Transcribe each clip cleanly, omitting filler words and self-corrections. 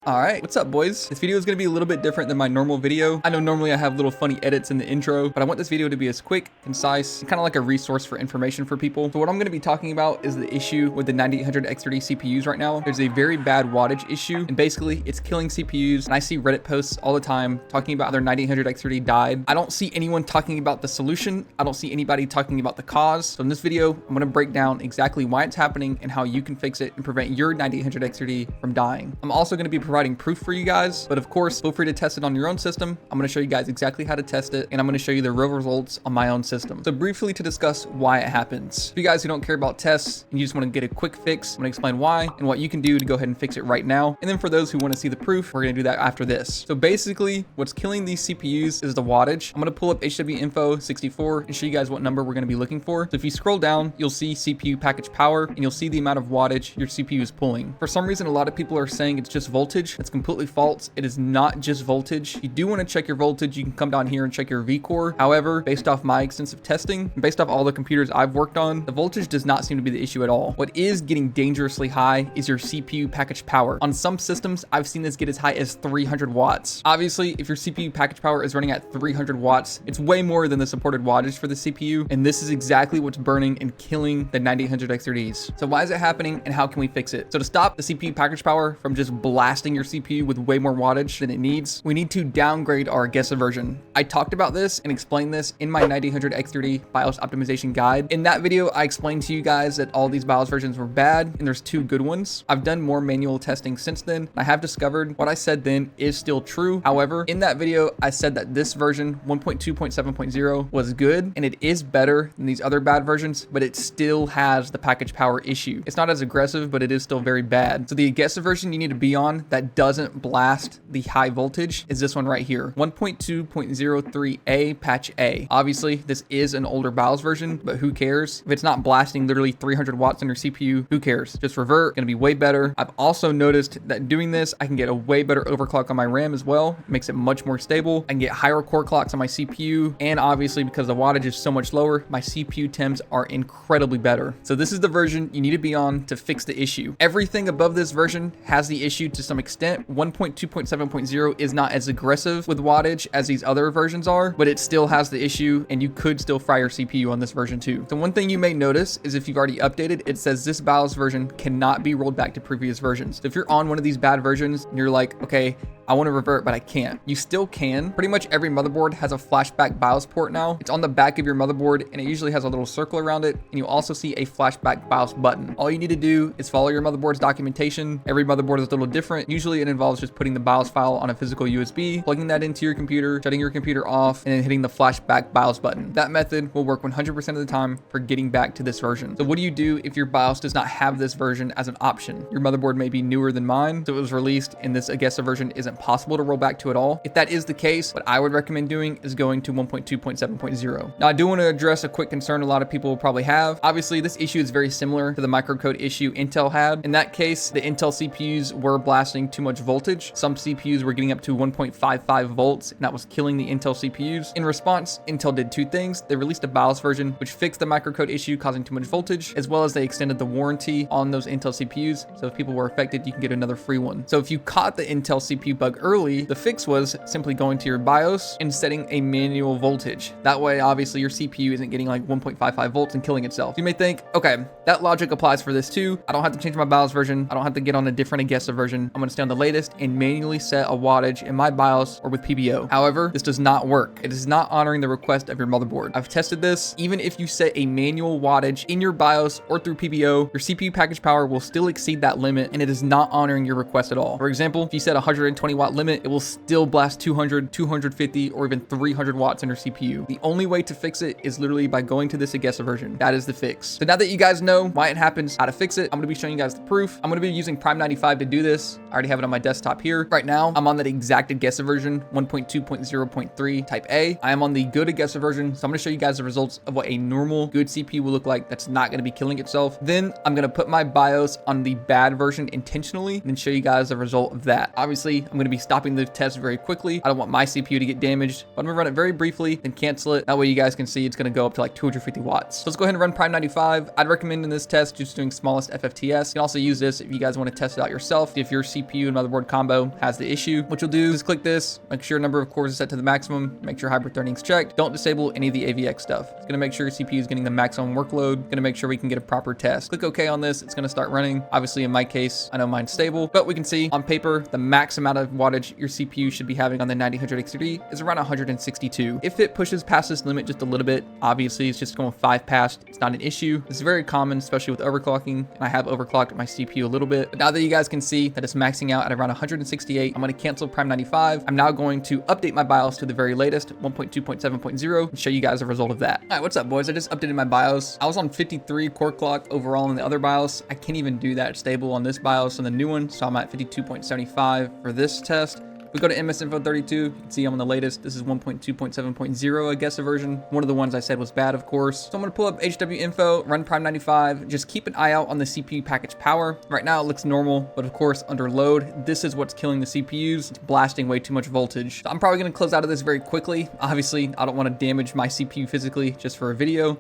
All right, what's up, boys? This video is going to be a little bit different than my normal video. I know normally I have little funny edits in the intro, but I want this video to be as quick, concise, and kind of like a resource for information for people. So what I'm going to be talking about is the issue with the 9800 X30 CPUs right now. There's a very bad wattage issue, and basically it's killing CPUs. And I see Reddit posts all the time talking about how their 9800 X30 died. I don't see anyone talking about the solution. I don't see anybody talking about the cause. So in this video, I'm going to break down exactly why it's happening and how you can fix it and prevent your 9800 X30 from dying. I'm also going to be providing proof for you guys, but of course, feel free to test it on your own system. I'm going to show you guys exactly how to test it, and I'm going to show you the real results on my own system. So briefly to discuss why it happens. For you guys who don't care about tests and you just want to get a quick fix, I'm going to explain why and what you can do to go ahead and fix it right now. And then for those who want to see the proof, we're going to do that after this. So basically, what's killing these CPUs is the wattage. I'm going to pull up HWinfo64 and show you guys what number we're going to be looking for. So if you scroll down, you'll see CPU package power, and you'll see the amount of wattage your CPU is pulling. For some reason, a lot of people are saying it's just voltage. That's completely false. It is not just voltage. You do want to check your voltage. You can come down here and check your vcore. However, based off my extensive testing and based off all the computers I've worked on, the voltage does not seem to be the issue at all. What is getting dangerously high is your CPU package power. On some systems, I've seen this get as high as 300 watts. Obviously, if your CPU package power is running at 300 watts, it's way more than the supported wattage for the CPU. And this is exactly what's burning and killing the 9800 X30s. So why is it happening and how can we fix it? So to stop the CPU package power from just blasting your CPU with way more wattage than it needs, we need to downgrade our Gesa version. I talked about this and explained this in my 9800 X30 BIOS optimization guide. In that video, I explained to you guys that all these BIOS versions were bad and there's two good ones. I've done more manual testing since then. And I have discovered what I said then is still true. However, in that video, I said that this version 1.2.7.0 was good and it is better than these other bad versions, but it still has the package power issue. It's not as aggressive, but it is still very bad. So the Gesa version you need to be on that doesn't blast the high voltage is this one right here, 1.2.03a patch A. Obviously, this is an older BIOS version, but who cares? If it's not blasting literally 300 watts on your CPU, who cares? Just revert, gonna be way better. I've also noticed that doing this, I can get a way better overclock on my RAM as well. It makes it much more stable. I can get higher core clocks on my CPU, and obviously because the wattage is so much lower, my CPU temps are incredibly better. So this is the version you need to be on to fix the issue. Everything above this version has the issue to some extent. 1.2.7.0 is not as aggressive with wattage as these other versions are, but it still has the issue, and you could still fry your CPU on this version too. So one thing you may notice is if you've already updated, it says this BIOS version cannot be rolled back to previous versions. So if you're on one of these bad versions and you're like, okay, I want to revert, but I can't. You still can. Pretty much every motherboard has a flashback BIOS port now. It's on the back of your motherboard, and it usually has a little circle around it. And you also see a flashback BIOS button. All you need to do is follow your motherboard's documentation. Every motherboard is a little different. Usually it involves just putting the BIOS file on a physical USB, plugging that into your computer, shutting your computer off, and then hitting the flashback BIOS button. That method will work 100% of the time for getting back to this version. So what do you do if your BIOS does not have this version as an option? Your motherboard may be newer than mine, so it was released and this Agesa version isn't possible to roll back to at all. If that is the case, what I would recommend doing is going to 1.2.7.0. Now, I do want to address a quick concern a lot of people will probably have. Obviously, this issue is very similar to the microcode issue Intel had. In that case, the Intel CPUs were blasting too much voltage. Some CPUs were getting up to 1.55 volts, and that was killing the Intel CPUs. In response, Intel did two things. They released a BIOS version, which fixed the microcode issue causing too much voltage, as well as they extended the warranty on those Intel CPUs. So if people were affected, you can get another free one. So if you caught the Intel CPU bug early, the fix was simply going to your BIOS and setting a manual voltage. That way, obviously, your CPU isn't getting like 1.55 volts and killing itself. You may think, okay, that logic applies for this too. I don't have to change my BIOS version. I don't have to get on a different Agesa version. I'm going to stay on the latest and manually set a wattage in my BIOS or with PBO. However, this does not work. It is not honoring the request of your motherboard. I've tested this. Even if you set a manual wattage in your BIOS or through PBO, your CPU package power will still exceed that limit, and it is not honoring your request at all. For example, if you set a 120 watt limit, it will still blast 200, 250, or even 300 watts on your CPU. The only way to fix it is literally by going to this Agesa version. That is the fix. So now that you guys know why it happens, how to fix it, I'm going to be showing you guys the proof. I'm going to be using Prime 95 to do this. I already have it on my desktop here. Right now, I'm on that exact Agesa version, 1.2.0.3 type A. I am on the good Agesa version, so I'm going to show you guys the results of what a normal good CPU will look like that's not going to be killing itself. Then I'm going to put my BIOS on the bad version intentionally and then show you guys the result of that. Obviously, I'm going to to be stopping the test very quickly. I don't want my CPU to get damaged, but I'm gonna run it very briefly, then cancel it. That way you guys can see it's gonna go up to like 250 watts. So let's go ahead and run Prime 95. I'd recommend in this test just doing smallest FFTS. You can also use this if you guys want to test it out yourself. If your CPU and motherboard combo has the issue, what you'll do is click this, make sure number of cores is set to the maximum, make sure hybrid threading is checked. Don't disable any of the AVX stuff. It's gonna make sure your CPU is getting the maximum workload, gonna make sure we can get a proper test. Click OK on this, it's gonna start running. Obviously in my case, I know mine's stable, but we can see on paper, the max amount of wattage your CPU should be having on the 9000 XRD is around 162. If it pushes past this limit just a little bit, obviously it's just going 5 past, it's not an issue. This is very common, especially with overclocking, and I have overclocked my CPU a little bit. But now that you guys can see that it's maxing out at around 168, I'm gonna cancel Prime 95. I'm now going to update my BIOS to the very latest 1.2.7.0 and show you guys the result of that. All right, what's up boys? I just updated my BIOS. I was on 53 core clock overall in the other BIOS. I can't even do that stable on this BIOS on the new one, so I'm at 52.75 for this test. If we go to MS Info 32, you can see I'm on the latest. This is 1.2.7.0, I guess, a version. One of the ones I said was bad, of course. So I'm gonna pull up HW Info, run Prime 95. Just keep an eye out on the CPU package power. Right now it looks normal, but of course under load, this is what's killing the CPUs. It's blasting way too much voltage. So I'm probably gonna close out of this very quickly. Obviously, I don't wanna damage my CPU physically just for a video.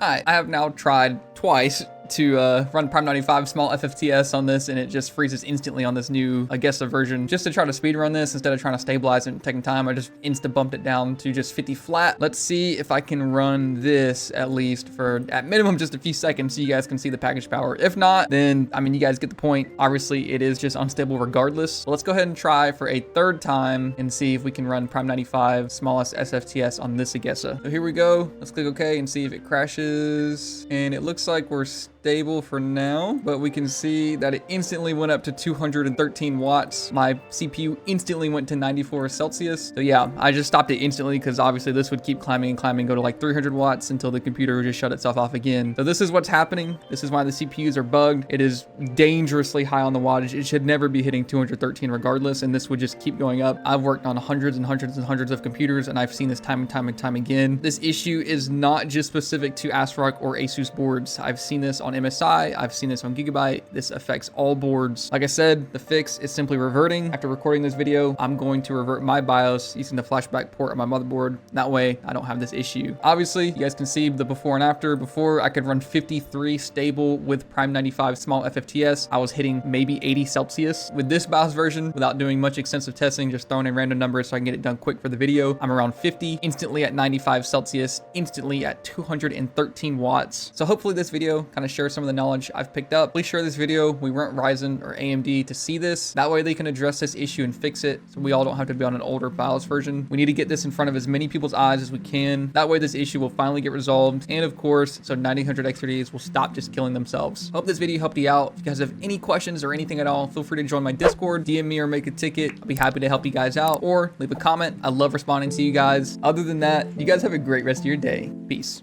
All right, I have now tried twice to run Prime 95 small FFTS on this, and it just freezes instantly on this new, I guess, a version. Just to try to speed run this instead of trying to stabilize it and taking time, I just insta bumped it down to just 50 flat. Let's see if I can run this at least for at minimum just a few seconds so you guys can see the package power. If not, then I mean you guys get the point. Obviously it is just unstable regardless. So let's go ahead and try for a third time and see if we can run Prime 95 smallest SFTS on this Agessa. So here we go. Let's click OK and see if it crashes. And it looks like we're stable for now, but we can see that it instantly went up to 213 watts. My CPU instantly went to 94 Celsius. So yeah, I just stopped it instantly because obviously this would keep climbing and climbing, go to like 300 watts until the computer would just shut itself off again. So this is what's happening. This is why the CPUs are bugged. It is dangerously high on the wattage. It should never be hitting 213 regardless, and this would just keep going up. I've worked on hundreds and hundreds and hundreds of computers, and I've seen this time and time and time again. This issue is not just specific to ASRock or Asus boards. I've seen this on MSI, I've seen this on Gigabyte. This affects all boards. Like I said, the fix is simply reverting. After recording this video, I'm going to revert my BIOS using the flashback port on my motherboard. That way I don't have this issue. Obviously, you guys can see the before and after. Before, I could run 53 stable with Prime 95 small FFTS. I was hitting maybe 80 Celsius. With this BIOS version, without doing much extensive testing, just throwing in random numbers so I can get it done quick for the video, I'm around 50, instantly at 95 Celsius, instantly at 213 watts. So hopefully this video kind of shares some of the knowledge I've picked up. Please share this video. We weren't Ryzen or AMD to see this. That way they can address this issue and fix it, so we all don't have to be on an older BIOS version. We need to get this in front of as many people's eyes as we can. That way this issue will finally get resolved, and of course, so 9000 XRDs will stop just killing themselves. Hope this video helped you out. If you guys have any questions or anything at all, feel free to join my Discord, DM me or make a ticket. I'll be happy to help you guys out, or leave a comment. I love responding to you guys. Other than that, you guys have a great rest of your day. Peace.